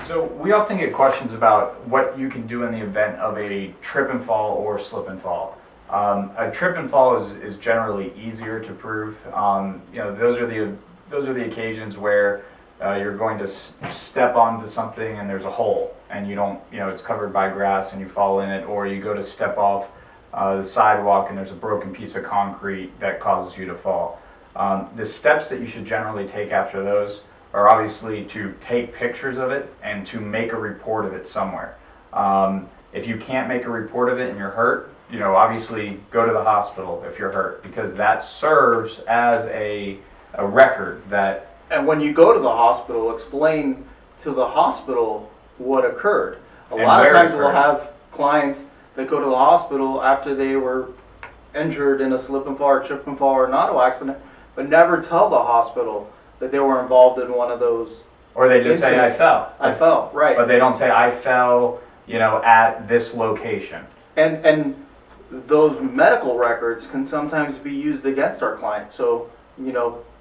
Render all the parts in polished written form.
So we often get questions about what you can do in the event of a trip and fall or slip and fall. A trip and fall is generally easier to prove. Those are the occasions where you're going to step onto something and there's a hole and you don't, it's covered by grass and you fall in it, or you go to step off the sidewalk and there's a broken piece of concrete that causes you to fall. The steps that you should generally take after those are obviously to take pictures of it and to make a report of it somewhere. If you can't make a report of it and you're hurt, obviously go to the hospital if you're hurt, because that serves as a record that. And when you go to the hospital, explain to the hospital what occurred. A lot of times we'll have clients that go to the hospital after they were injured in a slip and fall or trip and fall or an auto accident, but never tell the hospital that they were involved in one of those. Or they just say, I fell. I fell, right. But they don't say, I fell, at this location. And those medical records can sometimes be used against our clients. So,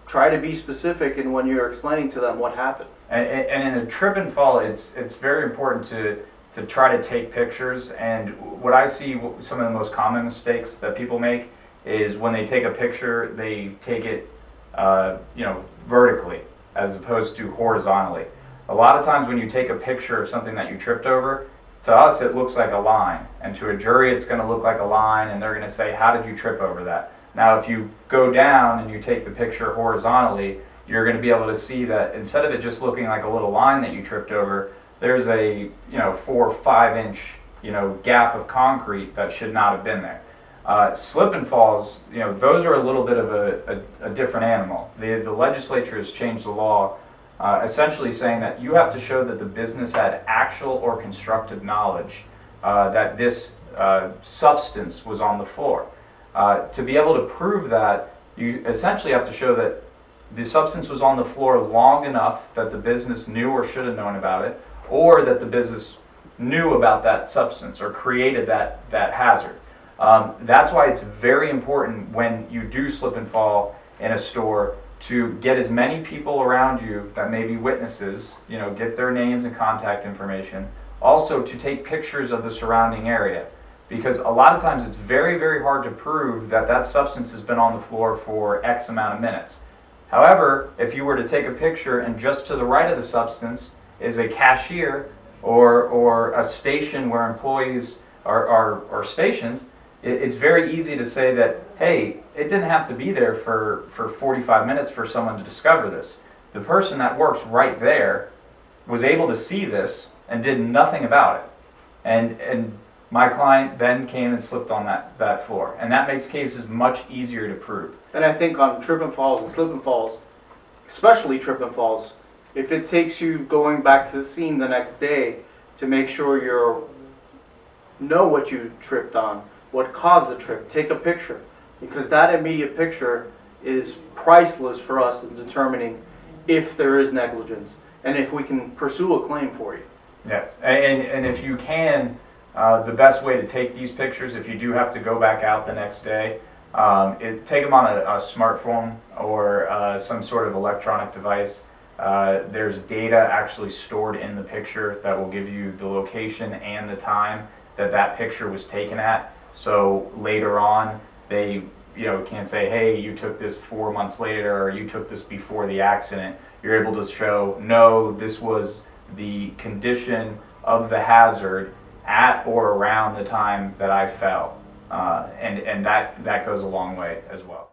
try to be specific in when you're explaining to them what happened. And in a trip and fall, it's very important to try to take pictures. And what I see, some of the most common mistakes that people make is when they take a picture, they take it vertically as opposed to horizontally. A lot of times when you take a picture of something that you tripped over, to us it looks like a line, and to a jury it's going to look like a line, and they're going to say, how did you trip over that? Now if you go down and you take the picture horizontally, you're going to be able to see that instead of it just looking like a little line that you tripped over, there's a 4 or 5 inch gap of concrete that should not have been there. Slip and falls, those are a little bit of a different animal. The legislature has changed the law, essentially saying that you have to show that the business had actual or constructive knowledge that this substance was on the floor. To be able to prove that, you essentially have to show that the substance was on the floor long enough that the business knew or should have known about it, or that the business knew about that substance or created that hazard. That's why it's very important when you do slip and fall in a store to get as many people around you that may be witnesses, get their names and contact information. Also to take pictures of the surrounding area, because a lot of times it's very, very hard to prove that substance has been on the floor for X amount of minutes. However, if you were to take a picture and just to the right of the substance is a cashier or a station where employees are stationed, it's very easy to say that, hey, it didn't have to be there for 45 minutes for someone to discover this. The person that works right there was able to see this and did nothing about it. And my client then came and slipped on that floor. And that makes cases much easier to prove. And I think on trip and falls and slip and falls, especially trip and falls, if it takes you going back to the scene the next day to make sure you know what you tripped on, what caused the trip, take a picture, because that immediate picture is priceless for us in determining if there is negligence and if we can pursue a claim for you. Yes, and if you can, the best way to take these pictures, if you do have to go back out the next day, take them on a smartphone or some sort of electronic device. There's data actually stored in the picture that will give you the location and the time that picture was taken at. So later on, they can say, hey, you took this 4 months later, or you took this before the accident. You're able to show, no, this was the condition of the hazard at or around the time that I fell. And that goes a long way as well.